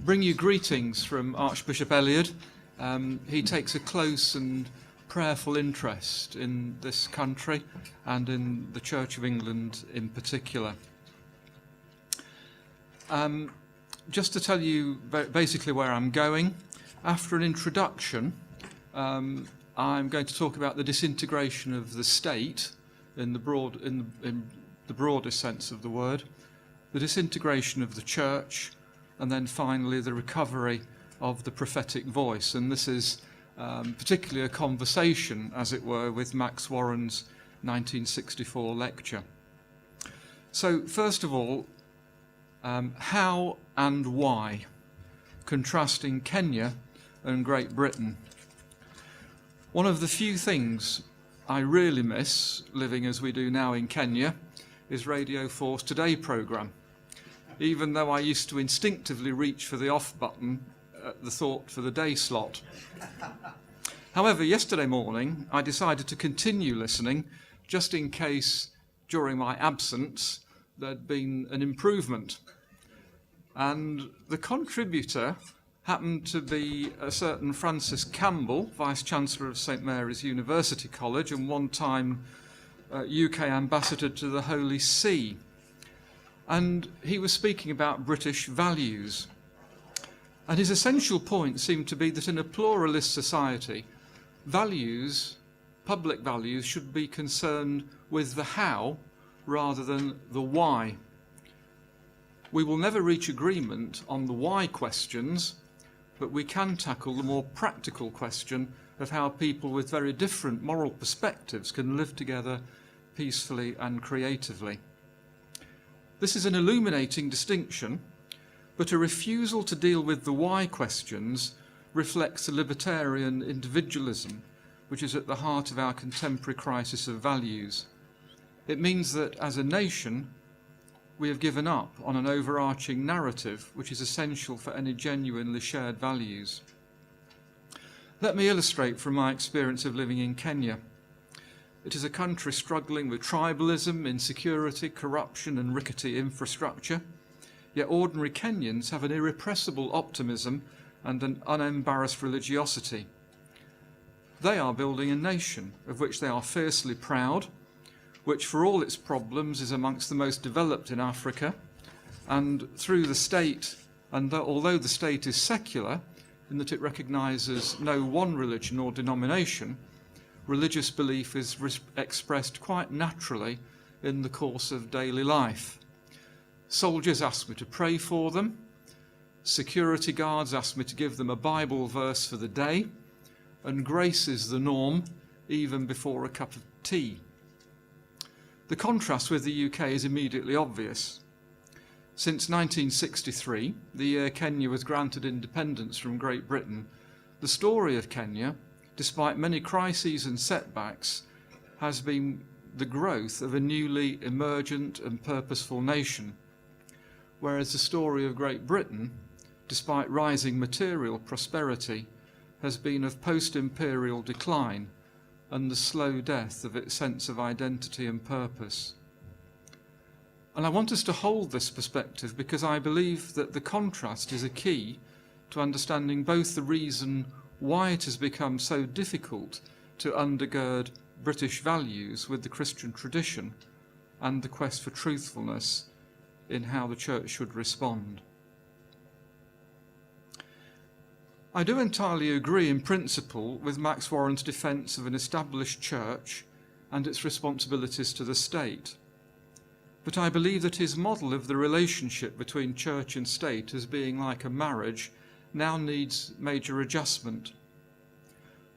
bring you greetings from Archbishop Elliot. He takes a close and prayerful interest in this country and in the Church of England in particular. Just to tell you basically where I'm going, after an introduction, I'm going to talk about the disintegration of the state in the broadest sense of the word, the disintegration of the church, and then finally the recovery of the prophetic voice. And this is particularly a conversation, as it were, with Max Warren's 1964 lecture. So first of all, how and why, contrasting Kenya and Great Britain. One of the few things I really miss, living as we do now in Kenya, is Radio 4's Today programme, even though I used to instinctively reach for the off button at the thought for the day slot. However, yesterday morning I decided to continue listening just in case during my absence there'd been an improvement. And the contributor happened to be a certain Francis Campbell, Vice-Chancellor of St Mary's University College and one-time UK Ambassador to the Holy See. And he was speaking about British values. And his essential point seemed to be that in a pluralist society, values, public values, should be concerned with the how rather than the why. We will never reach agreement on the why questions, but we can tackle the more practical question of how people with very different moral perspectives can live together peacefully and creatively. This is an illuminating distinction, but a refusal to deal with the why questions reflects a libertarian individualism, which is at the heart of our contemporary crisis of values. It means that as a nation, we have given up on an overarching narrative which is essential for any genuinely shared values. Let me illustrate from my experience of living in Kenya. It is a country struggling with tribalism, insecurity, corruption and rickety infrastructure, yet ordinary Kenyans have an irrepressible optimism and an unembarrassed religiosity. They are building a nation of which they are fiercely proud, which for all its problems is amongst the most developed in Africa, and through the state, and although the state is secular, in that it recognises no one religion or denomination, religious belief is expressed quite naturally in the course of daily life. Soldiers ask me to pray for them, security guards ask me to give them a Bible verse for the day, and grace is the norm even before a cup of tea. The contrast with the UK is immediately obvious. Since 1963, the year Kenya was granted independence from Great Britain, the story of Kenya, despite many crises and setbacks, has been the growth of a newly emergent and purposeful nation, whereas the story of Great Britain, despite rising material prosperity, has been of post-imperial decline and the slow death of its sense of identity and purpose. And I want us to hold this perspective because I believe that the contrast is a key to understanding both the reason why it has become so difficult to undergird British values with the Christian tradition and the quest for truthfulness in how the Church should respond. I do entirely agree in principle with Max Warren's defence of an established church and its responsibilities to the state. But I believe that his model of the relationship between church and state as being like a marriage now needs major adjustment.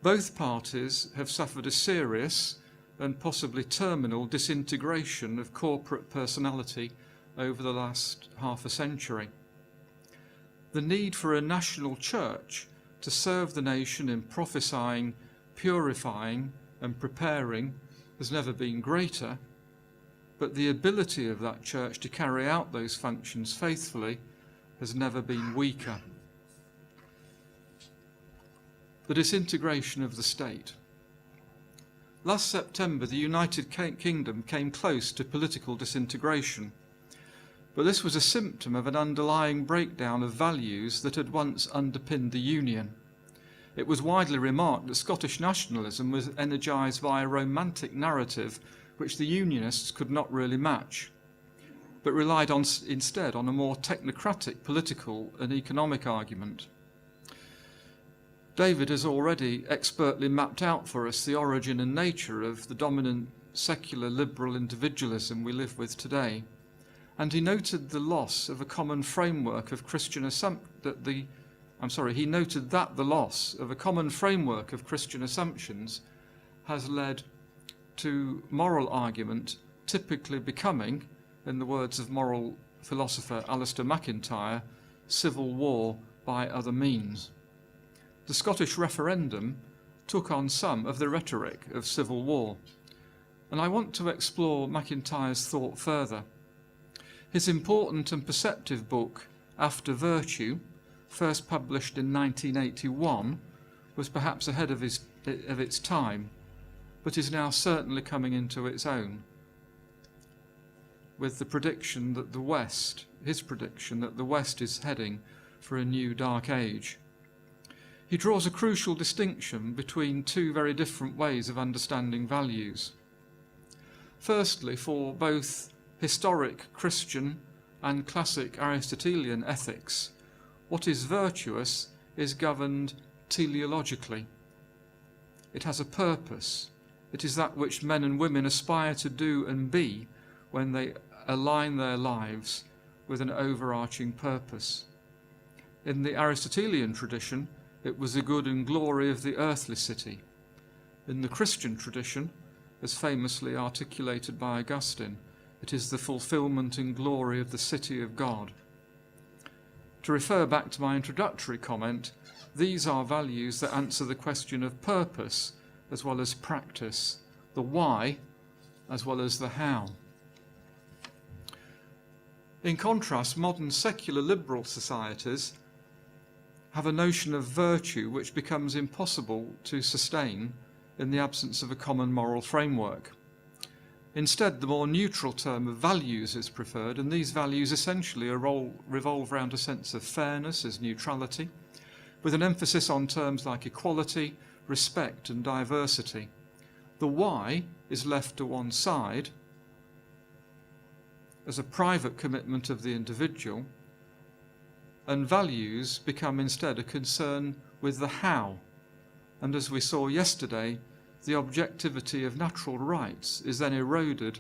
Both parties have suffered a serious and possibly terminal disintegration of corporate personality over the last half a century. The need for a national church to serve the nation in prophesying, purifying and preparing has never been greater, but the ability of that church to carry out those functions faithfully has never been weaker. The disintegration of the state. Last September, the United Kingdom came close to political disintegration. but this was a symptom of an underlying breakdown of values that had once underpinned the Union. It was widely remarked that Scottish nationalism was energised by a romantic narrative which the Unionists could not really match, but relied instead on a more technocratic political and economic argument. David has already expertly mapped out for us the origin and nature of the dominant secular liberal individualism we live with today, and he noted the loss of a common framework of Christian he noted that the loss of a common framework of Christian assumptions has led to moral argument typically becoming, in the words of moral philosopher Alistair MacIntyre, civil war by other means. The Scottish referendum took on some of the rhetoric of civil war, and I want to explore MacIntyre's thought further. His important and perceptive book, After Virtue, first published in 1981, was perhaps ahead of its time, but is now certainly coming into its own, with the prediction that his prediction that the West is heading for a new dark age. He draws a crucial distinction between two very different ways of understanding values. Firstly, for both historic Christian and classic Aristotelian ethics, what is virtuous is governed teleologically. It has a purpose. It is that which men and women aspire to do and be when they align their lives with an overarching purpose. In the Aristotelian tradition, it was the good and glory of the earthly city. In the Christian tradition, as famously articulated by Augustine, it is the fulfillment and glory of the city of God. To refer back to my introductory comment, these are values that answer the question of purpose as well as practice, the why as well as the how. In contrast, modern secular liberal societies have a notion of virtue which becomes impossible to sustain in the absence of a common moral framework. Instead, the more neutral term of values is preferred, and these values essentially revolve around a sense of fairness as neutrality, with an emphasis on terms like equality, respect and diversity. The why is left to one side as a private commitment of the individual, and values become instead a concern with the how. And as we saw yesterday, the objectivity of natural rights is then eroded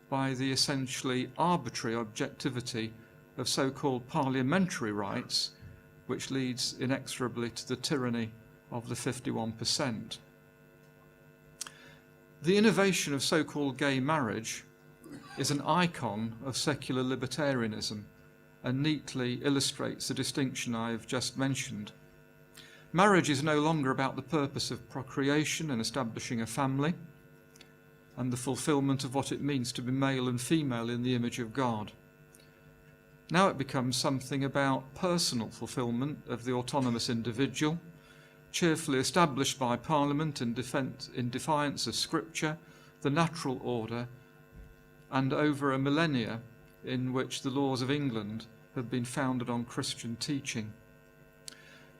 by the essentially arbitrary objectivity of so-called parliamentary rights, which leads inexorably to the tyranny of the 51%. The innovation of so-called gay marriage is an icon of secular libertarianism and neatly illustrates the distinction I have just mentioned. Marriage is no longer about the purpose of procreation and establishing a family and the fulfillment of what it means to be male and female in the image of God. Now it becomes something about personal fulfillment of the autonomous individual, cheerfully established by Parliament in defiance of Scripture, the natural order, and over a millennia in which the laws of England have been founded on Christian teaching.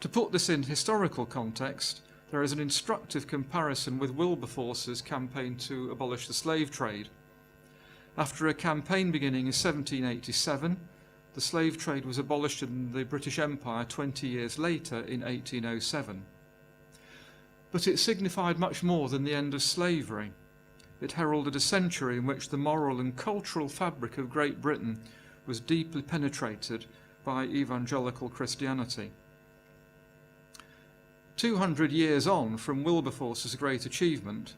To put this in historical context, there is an instructive comparison with Wilberforce's campaign to abolish the slave trade. After a campaign beginning in 1787, the slave trade was abolished in the British Empire 20 years later in 1807. But it signified much more than the end of slavery. It heralded a century in which the moral and cultural fabric of Great Britain was deeply penetrated by evangelical Christianity. 200 years on from Wilberforce's great achievement,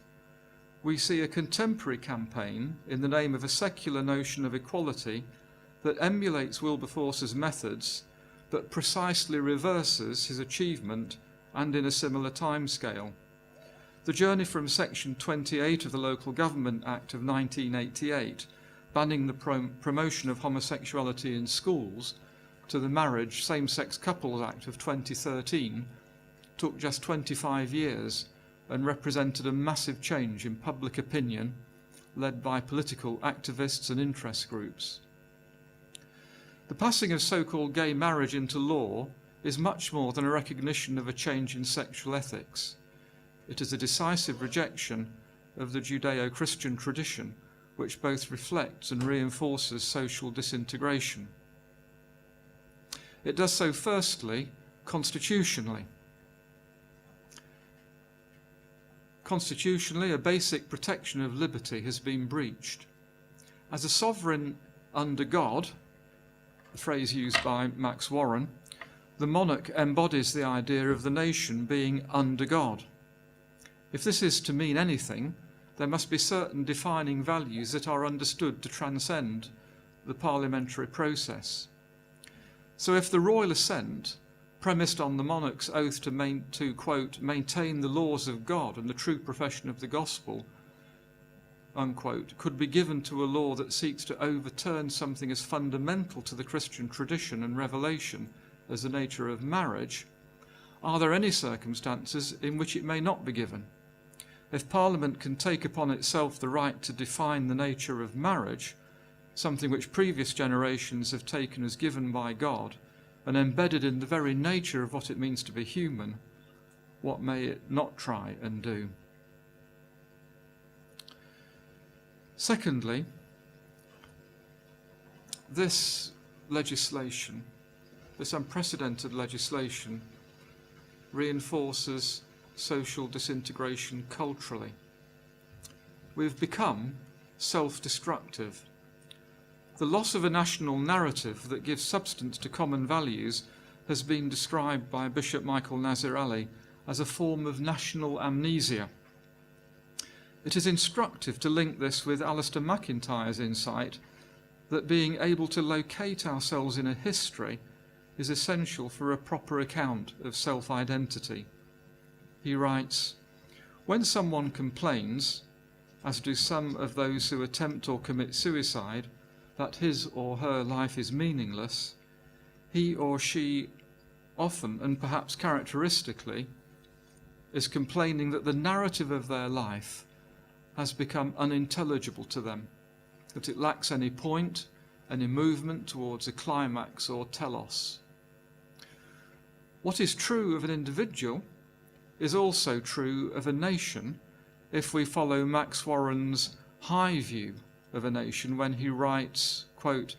we see a contemporary campaign in the name of a secular notion of equality that emulates Wilberforce's methods but precisely reverses his achievement and in a similar timescale. The journey from Section 28 of the Local Government Act of 1988, banning the promotion of homosexuality in schools, to the Marriage Same-Sex Couples Act of 2013, took just 25 years and represented a massive change in public opinion led by political activists and interest groups. The passing of so-called gay marriage into law is much more than a recognition of a change in sexual ethics. It is a decisive rejection of the Judeo-Christian tradition, which both reflects and reinforces social disintegration. It does so firstly, constitutionally. Constitutionally, a basic protection of liberty has been breached. As a sovereign under God, a phrase used by Max Warren, the monarch embodies the idea of the nation being under God. If this is to mean anything, there must be certain defining values that are understood to transcend the parliamentary process. So if the royal assent, premised on the monarch's oath to quote, maintain the laws of God and the true profession of the gospel, unquote, could be given to a law that seeks to overturn something as fundamental to the Christian tradition and revelation as the nature of marriage, are there any circumstances in which it may not be given? If Parliament can take upon itself the right to define the nature of marriage, something which previous generations have taken as given by God and embedded in the very nature of what it means to be human, what may it not try and do? Secondly, this legislation, this unprecedented legislation, reinforces social disintegration culturally. We've become self-destructive. The loss of a national narrative that gives substance to common values has been described by Bishop Michael Nazir Ali as a form of national amnesia. It is instructive to link this with Alistair MacIntyre's insight that being able to locate ourselves in a history is essential for a proper account of self-identity. He writes, "When someone complains, as do some of those who attempt or commit suicide, that his or her life is meaningless, he or she often, and perhaps characteristically, is complaining that the narrative of their life has become unintelligible to them, that it lacks any point, any movement towards a climax or telos. What is true of an individual is also true of a nation if we follow Max Warren's high view of a nation when he writes, quote,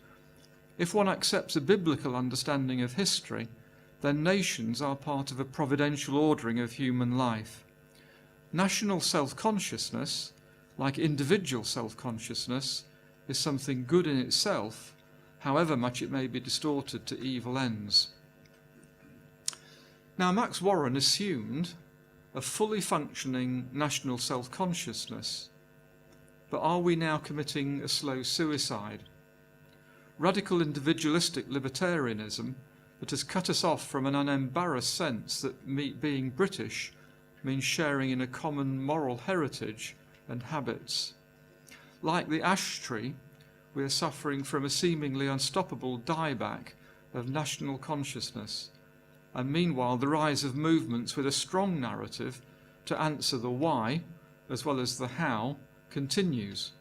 if one accepts a biblical understanding of history, then nations are part of a providential ordering of human life. National self-consciousness, like individual self-consciousness, is something good in itself, however much it may be distorted to evil ends." Now, Max Warren assumed a fully functioning national self-consciousness, but are we now committing a slow suicide? Radical individualistic libertarianism that has cut us off from an unembarrassed sense that being British means sharing in a common moral heritage and habits. Like the ash tree, we are suffering from a seemingly unstoppable dieback of national consciousness, and meanwhile the rise of movements with a strong narrative to answer the why as well as the how continues.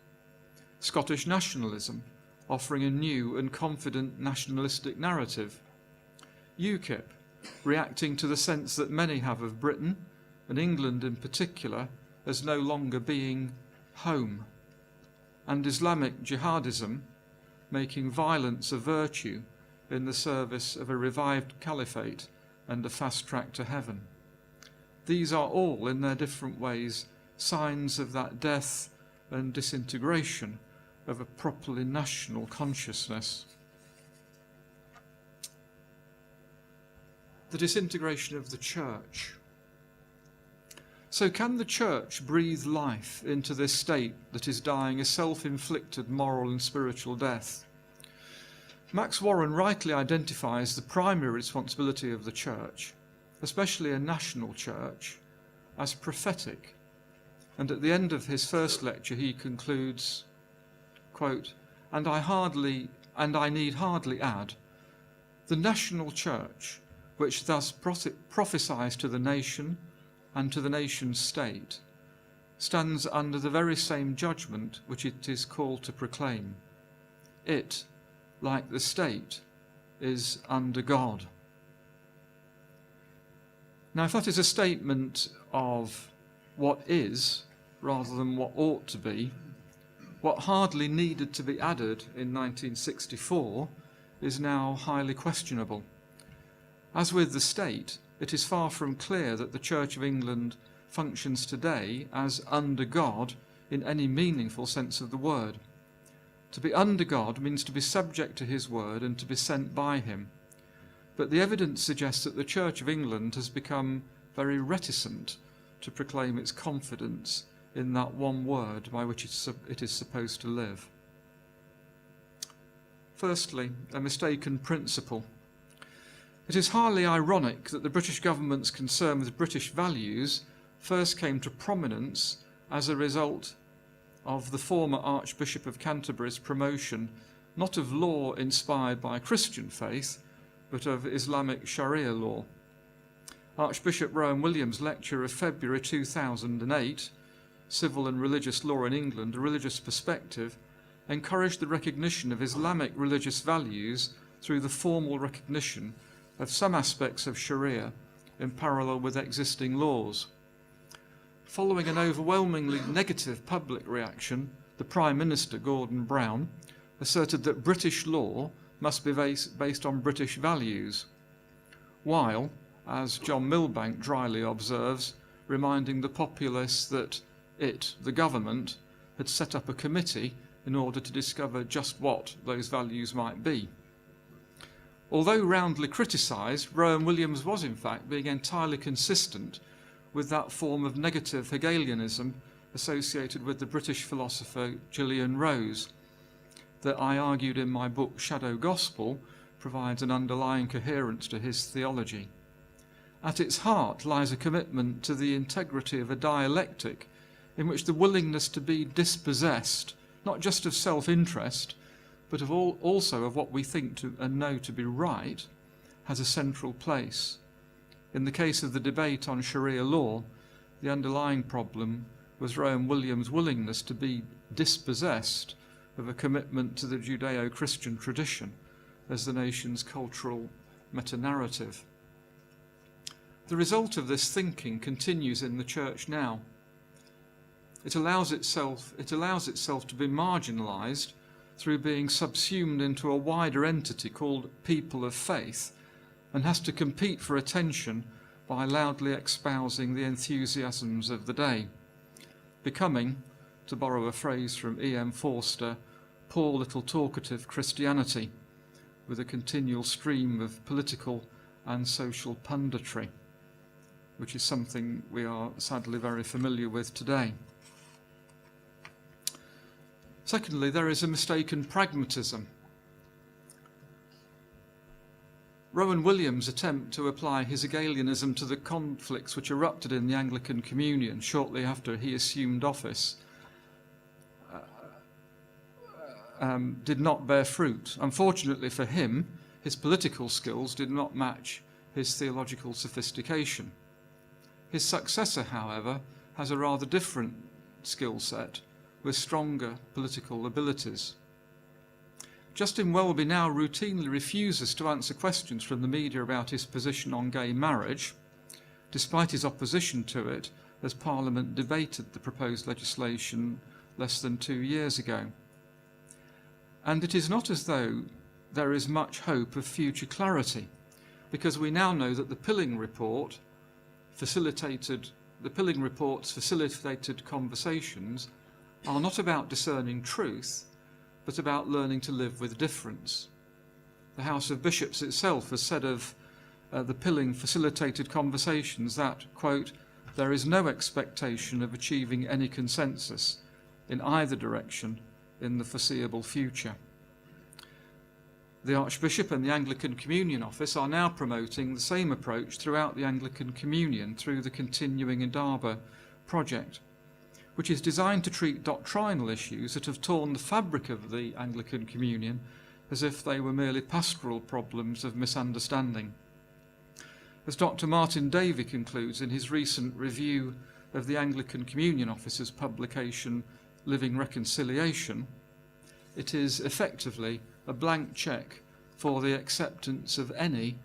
Scottish nationalism, offering a new and confident nationalistic narrative. UKIP, reacting to the sense that many have of Britain, and England in particular, as no longer being home. And Islamic jihadism, making violence a virtue in the service of a revived caliphate and a fast track to heaven. These are all, in their different ways, signs of that death and disintegration of a properly national consciousness. The disintegration of the church. So can the church breathe life into this state that is dying a self-inflicted moral and spiritual death? Max Warren rightly identifies the primary responsibility of the church, especially a national church, as prophetic, and at the end of his first lecture he concludes, quote, and I need hardly add, the national church, which thus prophesies to the nation and to the nation state, stands under the very same judgment which it is called to proclaim. It, like the state, is under God. Now, if that is a statement of what is rather than what ought to be, what hardly needed to be added in 1964 is now highly questionable. As with the state, it is far from clear that the Church of England functions today as under God in any meaningful sense of the word. To be under God means to be subject to his word and to be sent by him. But the evidence suggests that the Church of England has become very reticent to proclaim its confidence in that one word by which it is supposed to live. Firstly, a mistaken principle. It is highly ironic that the British government's concern with British values first came to prominence as a result of the former Archbishop of Canterbury's promotion not of law inspired by Christian faith, but of Islamic Sharia law. Archbishop Rowan Williams' lecture of February 2008, Civil and Religious Law in England, A Religious Perspective, encouraged the recognition of Islamic religious values through the formal recognition of some aspects of Sharia in parallel with existing laws. Following an overwhelmingly negative public reaction, the Prime Minister, Gordon Brown, asserted that British law must be based on British values, while, as John Milbank dryly observes, reminding the populace that it, the government, had set up a committee in order to discover just what those values might be. Although roundly criticised, Rowan Williams was in fact being entirely consistent with that form of negative Hegelianism associated with the British philosopher Gillian Rose, that I argued in my book Shadow Gospel provides an underlying coherence to his theology. At its heart lies a commitment to the integrity of a dialectic in which the willingness to be dispossessed, not just of self-interest, but of also of what we think to and know to be right, has a central place. In the case of the debate on Sharia law, the underlying problem was Rowan Williams' willingness to be dispossessed of a commitment to the Judeo-Christian tradition as the nation's cultural meta-narrative. The result of this thinking continues in the Church now. It allows itself to be marginalised through being subsumed into a wider entity called people of faith, and has to compete for attention by loudly espousing the enthusiasms of the day, becoming, to borrow a phrase from E.M. Forster, poor little talkative Christianity, with a continual stream of political and social punditry, which is something we are sadly very familiar with today. Secondly, there is a mistaken pragmatism. Rowan Williams' attempt to apply his Hegelianism to the conflicts which erupted in the Anglican Communion shortly after he assumed office did not bear fruit. Unfortunately for him, his political skills did not match his theological sophistication. His successor, however, has a rather different skill set with stronger political abilities. Justin Welby now routinely refuses to answer questions from the media about his position on gay marriage, despite his opposition to it as Parliament debated the proposed legislation less than 2 years ago. And it is not as though there is much hope of future clarity, because we now know that the Pilling report's facilitated conversations are not about discerning truth, but about learning to live with difference. The House of Bishops itself has said of the Pilling facilitated conversations that, quote, there is no expectation of achieving any consensus in either direction in the foreseeable future. The Archbishop and the Anglican Communion Office are now promoting the same approach throughout the Anglican Communion through the Continuing Indaba project, which is designed to treat doctrinal issues that have torn the fabric of the Anglican Communion as if they were merely pastoral problems of misunderstanding. As Dr. Martin Davey concludes in his recent review of the Anglican Communion Office's publication Living Reconciliation, it is effectively a blank cheque for the acceptance of any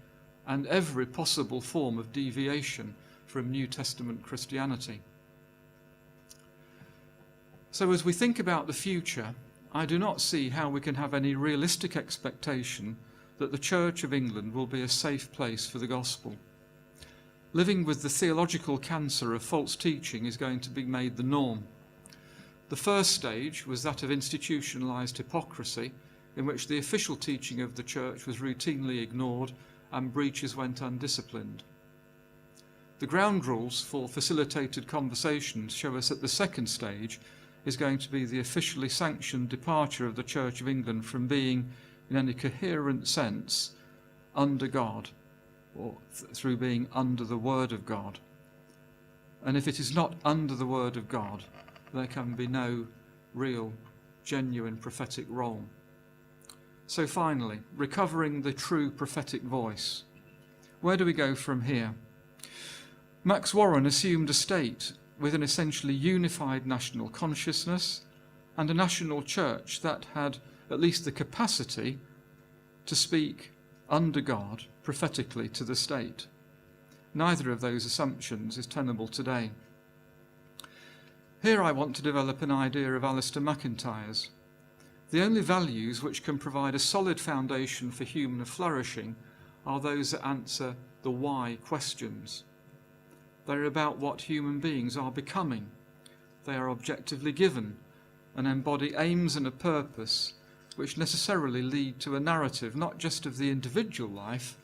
and every possible form of deviation from New Testament Christianity. So as we think about the future, I do not see how we can have any realistic expectation that the Church of England will be a safe place for the gospel. Living with the theological cancer of false teaching is going to be made the norm. The first stage was that of institutionalized hypocrisy, in which the official teaching of the Church was routinely ignored and breaches went undisciplined. The ground rules for facilitated conversations show us that the second stage is going to be the officially sanctioned departure of the Church of England from being, in any coherent sense, under God, or through being under the Word of God. And if it is not under the Word of God, there can be no real, genuine prophetic role. So finally, recovering the true prophetic voice. Where do we go from here? Max Warren assumed a state with an essentially unified national consciousness and a national church that had at least the capacity to speak under God prophetically to the state. Neither of those assumptions is tenable today. Here I want to develop an idea of Alistair MacIntyre's. The only values which can provide a solid foundation for human flourishing are those that answer the why questions. They're about what human beings are becoming. They are objectively given and embody aims and a purpose which necessarily lead to a narrative not just of the individual life,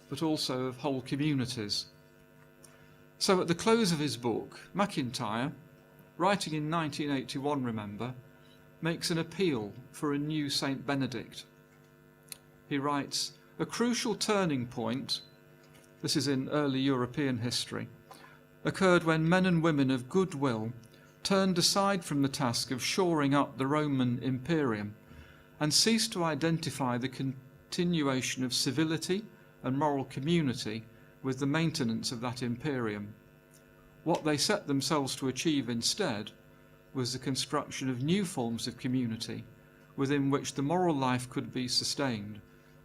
but also of whole communities. So at the close of his book, MacIntyre, writing in 1981, remember, makes an appeal for a new Saint Benedict. He writes, "A crucial turning point," this is in early European history, "occurred when men and women of goodwill turned aside from the task of shoring up the Roman Imperium and ceased to identify the continuation of civility and moral community with the maintenance of that imperium. What they set themselves to achieve instead was the construction of new forms of community within which the moral life could be sustained,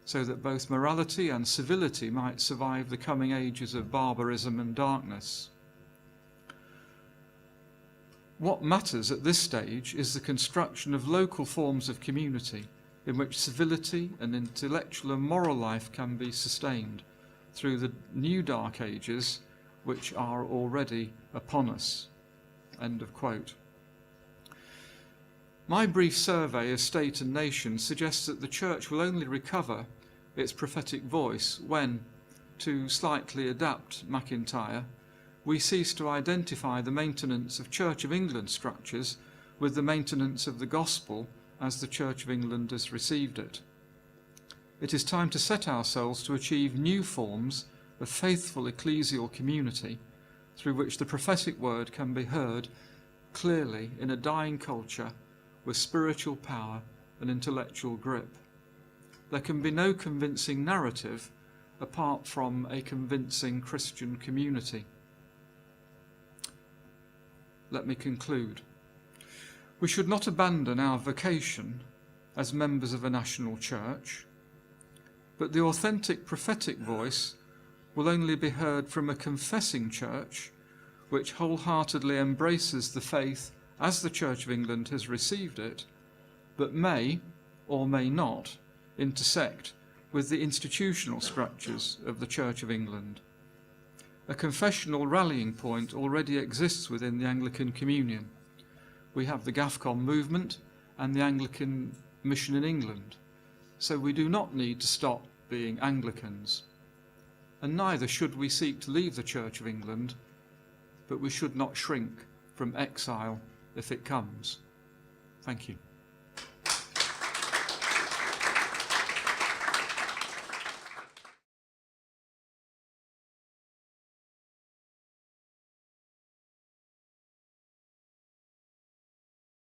so that both morality and civility might survive the coming ages of barbarism and darkness." What matters at this stage is the construction of local forms of community in which civility and intellectual and moral life can be sustained through the new dark ages which are already upon us. End of quote. My brief survey of state and nation suggests that the Church will only recover its prophetic voice when, to slightly adapt MacIntyre, we cease to identify the maintenance of Church of England structures with the maintenance of the gospel as the Church of England has received it. It is time to set ourselves to achieve new forms of faithful ecclesial community through which the prophetic word can be heard clearly in a dying culture with spiritual power and intellectual grip. There can be no convincing narrative apart from a convincing Christian community. Let me conclude. We should not abandon our vocation as members of a national church, but the authentic prophetic voice will only be heard from a confessing church which wholeheartedly embraces the faith as the Church of England has received it, but may or may not intersect with the institutional structures of the Church of England. A confessional rallying point already exists within the Anglican Communion. We have the GAFCON movement and the Anglican Mission in England, so we do not need to stop being Anglicans. And neither should we seek to leave the Church of England, but we should not shrink from exile if it comes. Thank you.